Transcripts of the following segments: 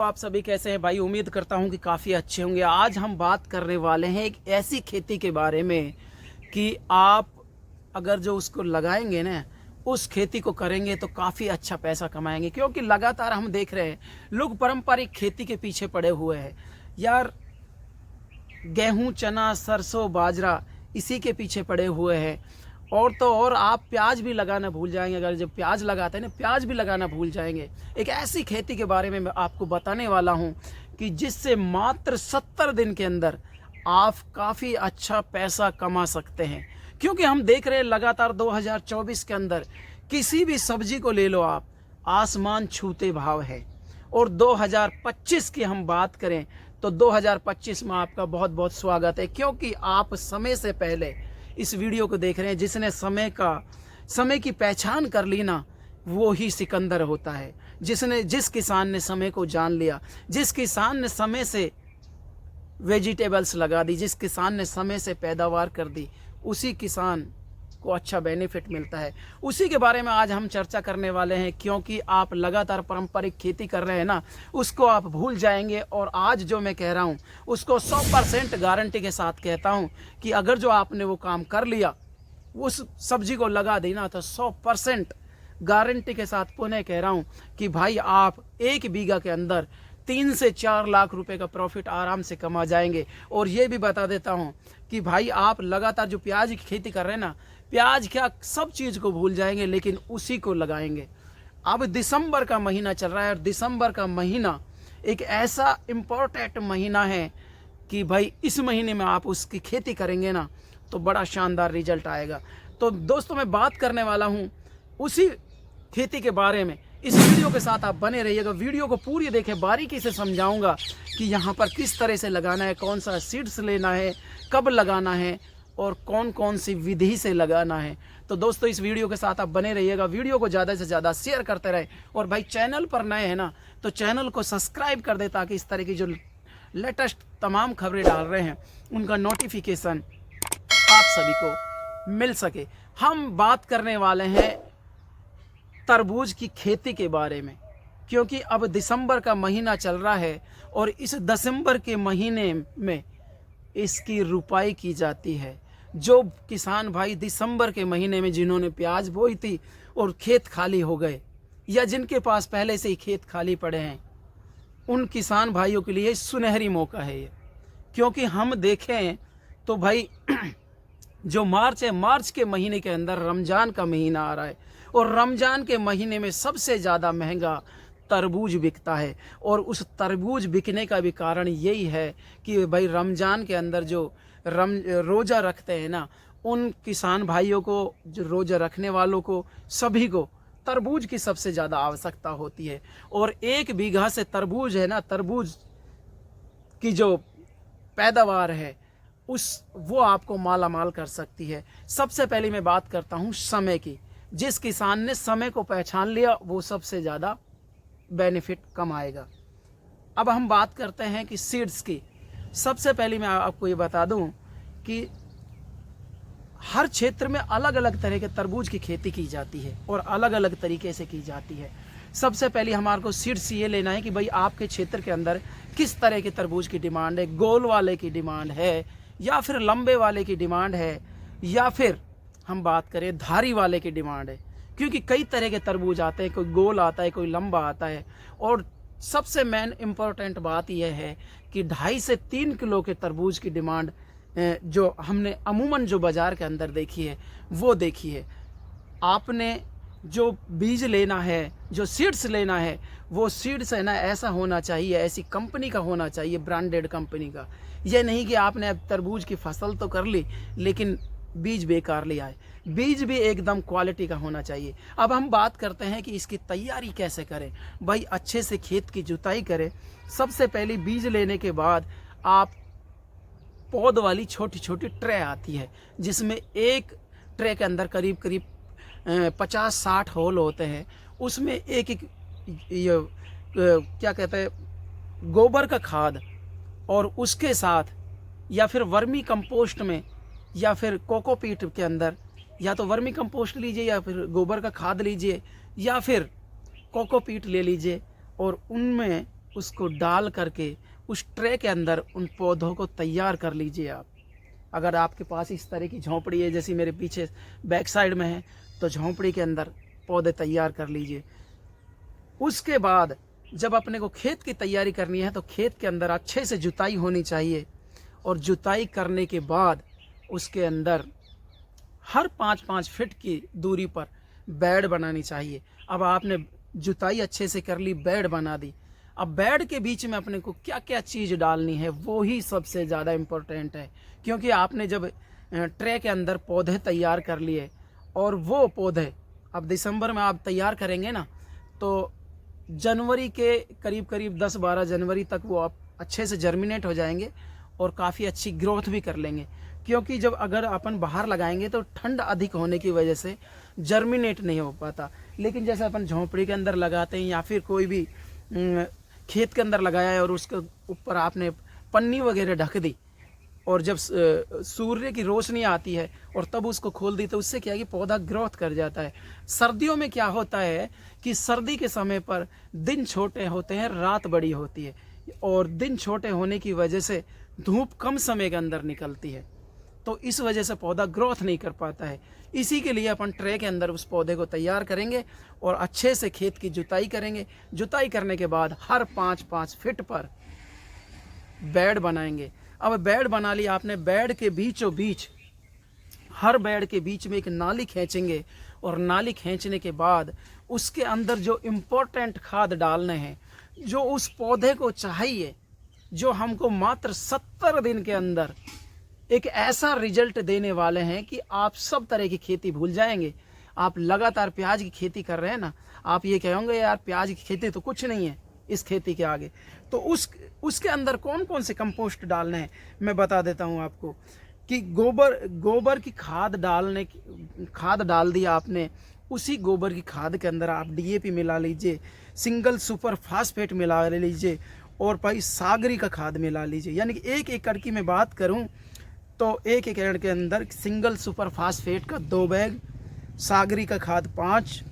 तो आप सभी कैसे हैं भाई। उम्मीद करता हूं कि काफ़ी अच्छे होंगे। आज हम बात करने वाले हैं एक ऐसी खेती के बारे में कि आप अगर जो उसको लगाएंगे ना, उस खेती को करेंगे तो काफ़ी अच्छा पैसा कमाएंगे। क्योंकि लगातार हम देख रहे हैं लोग पारंपरिक खेती के पीछे पड़े हुए हैं यार। गेहूं, चना, सरसों, बाजरा इसी के पीछे पड़े हुए हैं। और तो और आप प्याज भी लगाना भूल जाएंगे। अगर जब प्याज लगाते हैं ना, प्याज भी लगाना भूल जाएंगे। एक ऐसी खेती के बारे में मैं आपको बताने वाला हूं कि जिससे मात्र 70 दिन के अंदर आप काफ़ी अच्छा पैसा कमा सकते हैं। क्योंकि हम देख रहे हैं लगातार 2024 के अंदर किसी भी सब्जी को ले लो आप, आसमान छूते भाव है। और 2025 की हम बात करें तो 2025 में आपका बहुत बहुत स्वागत है। क्योंकि आप समय से पहले इस वीडियो को देख रहे हैं। जिसने समय की पहचान कर ली ना, वो ही सिकंदर होता है। जिस किसान ने समय को जान लिया, जिस किसान ने समय से वेजिटेबल्स लगा दी, जिस किसान ने समय से पैदावार कर दी, उसी किसान को अच्छा बेनिफिट मिलता है। उसी के बारे में आज हम चर्चा करने वाले हैं। क्योंकि आप लगातार पारंपरिक खेती कर रहे हैं ना, उसको आप भूल जाएंगे। और आज जो मैं कह रहा हूं उसको 100% गारंटी के साथ कहता हूं कि अगर जो आपने वो काम कर लिया, उस सब्जी को लगा दी ना, तो 100% गारंटी के साथ पुनः कह रहा हूं कि भाई आप 1 बीघा के अंदर 3 से 4 लाख रुपए का प्रॉफिट आराम से कमा जाएंगे। और ये भी बता देता हूं कि भाई आप लगातार जो प्याज की खेती कर रहे हैं ना, प्याज क्या सब चीज़ को भूल जाएंगे, लेकिन उसी को लगाएंगे। अब दिसंबर का महीना चल रहा है और दिसंबर का महीना एक ऐसा इम्पोर्टेंट महीना है कि भाई इस महीने में आप उसकी खेती करेंगे ना, तो बड़ा शानदार रिजल्ट आएगा। तो दोस्तों, मैं बात करने वाला हूँ उसी खेती के बारे में। इस वीडियो के साथ आप बने रहिएगा। वीडियो को पूरी देखें, बारीकी से समझाऊंगा कि यहाँ पर किस तरह से लगाना है, कौन सा सीड्स लेना है, कब लगाना है और कौन कौन सी विधि से लगाना है। तो दोस्तों, इस वीडियो के साथ आप बने रहिएगा। वीडियो को ज़्यादा से ज़्यादा शेयर करते रहे। और भाई चैनल पर नए हैं ना, तो चैनल को सब्सक्राइब कर दे, ताकि इस तरह की जो लेटेस्ट तमाम खबरें डाल रहे हैं उनका नोटिफिकेशन आप सभी को मिल सके। हम बात करने वाले हैं तरबूज की खेती के बारे में। क्योंकि अब दिसंबर का महीना चल रहा है और इस दिसंबर के महीने में इसकी रुपाई की जाती है। जो किसान भाई दिसंबर के महीने में जिन्होंने प्याज बोई थी और खेत खाली हो गए, या जिनके पास पहले से ही खेत खाली पड़े हैं, उन किसान भाइयों के लिए सुनहरी मौका है ये। क्योंकि हम देखें तो भाई जो मार्च है, मार्च के महीने के अंदर रमज़ान का महीना आ रहा है और रमज़ान के महीने में सबसे ज़्यादा महंगा तरबूज बिकता है। और उस तरबूज बिकने का भी कारण यही है कि भाई रमज़ान के अंदर जो रोज़ा रखते हैं ना, उन किसान भाइयों को, जो रोज़ा रखने वालों को, सभी को तरबूज की सबसे ज़्यादा आवश्यकता होती है। और 1 बीघा से तरबूज है ना, तरबूज की जो पैदावार है वो आपको माला माल कर सकती है। सबसे पहले मैं बात करता हूँ समय की। जिस किसान ने समय को पहचान लिया, वो सबसे ज़्यादा बेनिफिट कमाएगा। अब हम बात करते हैं कि सीड्स की। सबसे पहले मैं आपको ये बता दूं कि हर क्षेत्र में अलग अलग तरह के तरबूज की खेती की जाती है और अलग अलग तरीके से की जाती है। सबसे पहले हमारे को सीड्स ये लेना है कि भाई आपके क्षेत्र के अंदर किस तरह के तरबूज की डिमांड है। गोल वाले की डिमांड है, या फिर लंबे वाले की डिमांड है, या फिर हम बात करें धारी वाले की डिमांड है। क्योंकि कई तरह के तरबूज आते हैं, कोई गोल आता है, कोई लंबा आता है। और सबसे मेन इम्पोर्टेंट बात यह है कि 2.5 से 3 किलो के तरबूज की डिमांड जो हमने अमूमन जो बाज़ार के अंदर देखी है, वो देखी है। आपने जो बीज लेना है, जो सीड्स लेना है, वो सीड्स है ना ऐसा होना चाहिए, ऐसी कंपनी का होना चाहिए, ब्रांडेड कंपनी का। यह नहीं कि आपने अब तरबूज की फसल तो कर ली लेकिन बीज बेकार ले आए। बीज भी एकदम क्वालिटी का होना चाहिए। अब हम बात करते हैं कि इसकी तैयारी कैसे करें। भाई अच्छे से खेत की जुताई करें। सबसे पहले बीज लेने के बाद आप पौध वाली छोटी छोटी ट्रे आती है, जिसमें एक ट्रे के अंदर करीब करीब 50-60 होल होते हैं। उसमें एक एक क्या कहते हैं, गोबर का खाद, और उसके साथ या फिर वर्मी कंपोस्ट में, या फिर कोकोपीट के अंदर, या तो वर्मी कंपोस्ट लीजिए, या फिर गोबर का खाद लीजिए, या फिर कोकोपीट ले लीजिए। और उनमें उसको डाल करके उस ट्रे के अंदर उन पौधों को तैयार कर लीजिए आप। अगर आपके पास इस तरह की झोंपड़ी है, जैसी मेरे पीछे बैक साइड में है, तो झोंपड़ी के अंदर पौधे तैयार कर लीजिए। उसके बाद जब अपने को खेत की तैयारी करनी है तो खेत के अंदर अच्छे से जुताई होनी चाहिए, और जुताई करने के बाद उसके अंदर हर 5-5 फीट की दूरी पर बेड बनानी चाहिए। अब आपने जुताई अच्छे से कर ली, बेड बना दी, अब बेड के बीच में अपने को क्या क्या चीज़ डालनी है वो ही सबसे ज़्यादा इम्पोर्टेंट है। क्योंकि आपने जब ट्रे के अंदर पौधे तैयार कर लिए, और वो पौधे अब दिसंबर में आप तैयार करेंगे ना, तो जनवरी के करीब करीब 10-12 जनवरी तक वो आप अच्छे से जर्मिनेट हो जाएंगे और काफ़ी अच्छी ग्रोथ भी कर लेंगे। क्योंकि जब अगर अपन बाहर लगाएंगे तो ठंड अधिक होने की वजह से जर्मिनेट नहीं हो पाता। लेकिन जैसे अपन झोंपड़ी के अंदर लगाते हैं या फिर कोई भी खेत के अंदर लगाया है और उसके ऊपर आपने पन्नी वगैरह ढक दी, और जब सूर्य की रोशनी आती है और तब उसको खोल दी, तो उससे क्या है कि पौधा ग्रोथ कर जाता है। सर्दियों में क्या होता है कि सर्दी के समय पर दिन छोटे होते हैं, रात बड़ी होती है, और दिन छोटे होने की वजह से धूप कम समय के अंदर निकलती है, तो इस वजह से पौधा ग्रोथ नहीं कर पाता है। इसी के लिए अपन ट्रे के अंदर उस पौधे को तैयार करेंगे और अच्छे से खेत की जुताई करेंगे। जुताई करने के बाद हर 5-5 फीट पर बेड बनाएंगे। अब बेड बना लिया आपने, बेड के बीचों बीच, हर बेड के बीच में एक नाली खींचेंगे, और नाली खींचने के बाद उसके अंदर जो इम्पोर्टेंट खाद डालने हैं, जो उस पौधे को चाहिए, जो हमको मात्र 70 दिन के अंदर एक ऐसा रिजल्ट देने वाले हैं कि आप सब तरह की खेती भूल जाएंगे। आप लगातार प्याज की खेती कर रहे हैं ना, आप ये कहोगे यार प्याज की खेती तो कुछ नहीं है इस खेती के आगे। तो उसके अंदर कौन कौन से कंपोस्ट डालने हैं मैं बता देता हूँ आपको। कि गोबर की खाद डाल दिया आपने, उसी गोबर की खाद के अंदर आप DAP मिला लीजिए, सिंगल सुपर फास्फेट मिला लीजिए, और भाई सागरी का खाद मिला लीजिए। यानी कि 1 एकड़ की मैं बात करूं तो 1 एकड़ के अंदर सिंगल सुपर फास्फेट का 2 बैग, सागरी का खाद 5,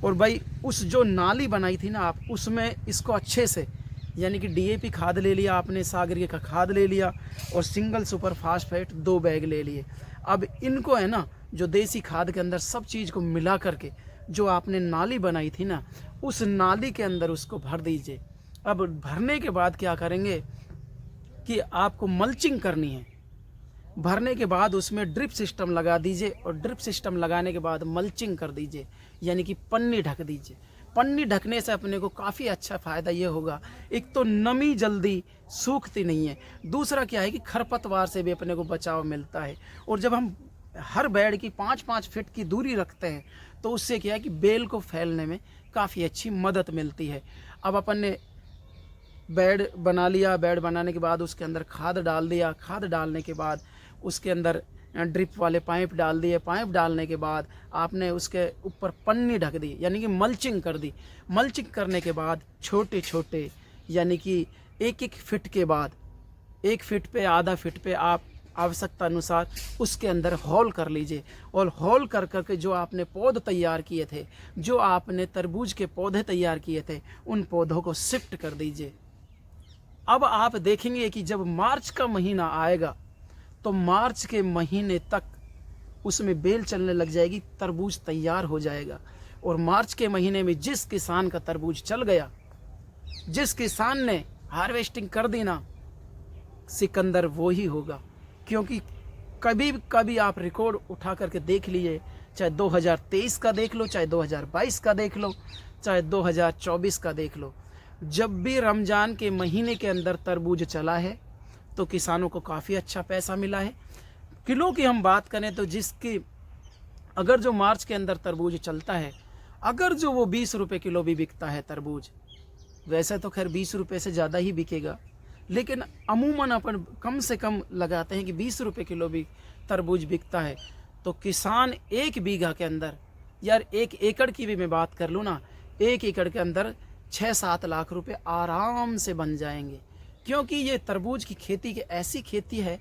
और भाई उस जो नाली बनाई थी ना आप, उसमें इसको अच्छे से, यानी कि DAP खाद ले लिया आपने, सागरी का खाद ले लिया, और सिंगल सुपर फास्फेट 2 बैग ले लिए। अब इनको है ना, जो देसी खाद के अंदर सब चीज़ को मिला करके जो आपने नाली बनाई थी ना, उस नाली के अंदर उसको भर दीजिए। अब भरने के बाद क्या करेंगे कि आपको मल्चिंग करनी है। भरने के बाद उसमें ड्रिप सिस्टम लगा दीजिए, और ड्रिप सिस्टम लगाने के बाद मल्चिंग कर दीजिए, यानी कि पन्नी ढक दीजिए। पन्नी ढकने से अपने को काफ़ी अच्छा फ़ायदा ये होगा, एक तो नमी जल्दी सूखती नहीं है, दूसरा क्या है कि खरपतवार से भी अपने को बचाव मिलता है। और जब हम हर बेड की 5-5 फीट की दूरी रखते हैं तो उससे क्या है कि बेल को फैलने में काफ़ी अच्छी मदद मिलती है। अब अपन ने बेड बना लिया, बेड बनाने के बाद उसके अंदर खाद डाल दिया, खाद डालने के बाद उसके अंदर ड्रिप वाले पाइप डाल दिए, पाइप डालने के बाद आपने उसके ऊपर पन्नी ढक दी, यानी कि मल्चिंग कर दी। मल्चिंग करने के बाद छोटे छोटे, यानी कि 1-1 फीट के बाद 1 फीट पे, आधा फीट पे आप आवश्यकता अनुसार उसके अंदर होल कर लीजिए, और होल कर करके जो आपने पौध तैयार किए थे, जो आपने तरबूज के पौधे तैयार किए थे, उन पौधों को शिफ्ट कर दीजिए। अब आप देखेंगे कि जब मार्च का महीना आएगा तो मार्च के महीने तक उसमें बेल चलने लग जाएगी, तरबूज तैयार हो जाएगा। और मार्च के महीने में जिस किसान का तरबूज चल गया, जिस किसान ने हार्वेस्टिंग कर दी ना, सिकंदर वो ही होगा। क्योंकि कभी कभी आप रिकॉर्ड उठा करके देख लीजिए, चाहे 2023 का देख लो, चाहे 2022 का देख लो, चाहे 2024 का देख लो, जब भी रमज़ान के महीने के अंदर तरबूज चला है तो किसानों को काफ़ी अच्छा पैसा मिला है। किलो की हम बात करें तो जिसकी अगर जो मार्च के अंदर तरबूज चलता है, अगर जो वो 20 रुपये किलो भी बिकता है तरबूज, वैसे तो खैर 20 रुपये से ज़्यादा ही बिकेगा, लेकिन अमूमन अपन कम से कम लगाते हैं कि 20 रुपये किलो भी तरबूज बिकता है, तो किसान 1 बीघा के अंदर, यार 1 एकड़ की भी मैं बात कर लूँ ना, 1 एकड़ के अंदर 6-7 लाख रुपए आराम से बन जाएंगे। क्योंकि ये तरबूज की खेती की ऐसी खेती है,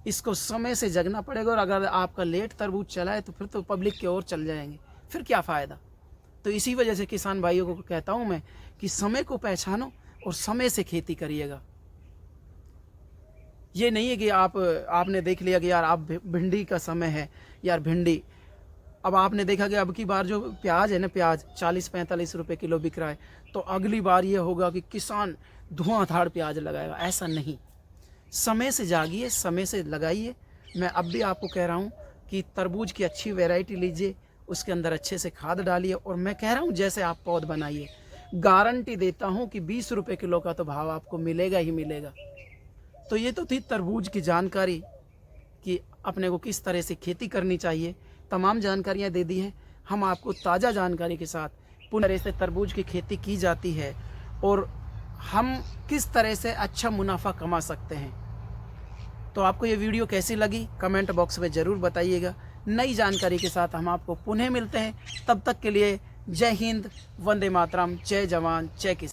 इसको समय से जगना पड़ेगा, और अगर आपका लेट तरबूज चला है तो फिर तो पब्लिक की ओर चल जाएंगे, फिर क्या फ़ायदा। तो इसी वजह से किसान भाइयों को कहता हूँ मैं कि समय को पहचानो और समय से खेती करिएगा। ये नहीं है कि आपने देख लिया कि यार आप भिंडी का समय है यार भिंडी, अब आपने देखा कि अब की बार जो प्याज है ना, प्याज 40-45 रुपए किलो बिक रहा है, तो अगली बार ये होगा कि किसान धुआंधार प्याज लगाएगा। ऐसा नहीं, समय से जागिए, समय से लगाइए। मैं अब भी आपको कह रहा हूँ कि तरबूज की अच्छी वैरायटी लीजिए, उसके अंदर अच्छे से खाद डालिए, और मैं कह रहा हूँ जैसे आप पौध बनाइए, गारंटी देता हूँ कि 20 रुपये किलो का तो भाव आपको मिलेगा ही मिलेगा। तो ये तो थी तरबूज की जानकारी कि अपने को किस तरह से खेती करनी चाहिए। तमाम जानकारियाँ दे दी हैं। हम आपको ताज़ा जानकारी के साथ पूरी तरह से तरबूज की खेती की जाती है और हम किस तरह से अच्छा मुनाफा कमा सकते हैं। तो आपको ये वीडियो कैसी लगी कमेंट बॉक्स में ज़रूर बताइएगा। नई जानकारी के साथ हम आपको पुनः मिलते हैं। तब तक के लिए जय हिंद, वंदे मातरम, जय जवान, जय किसान।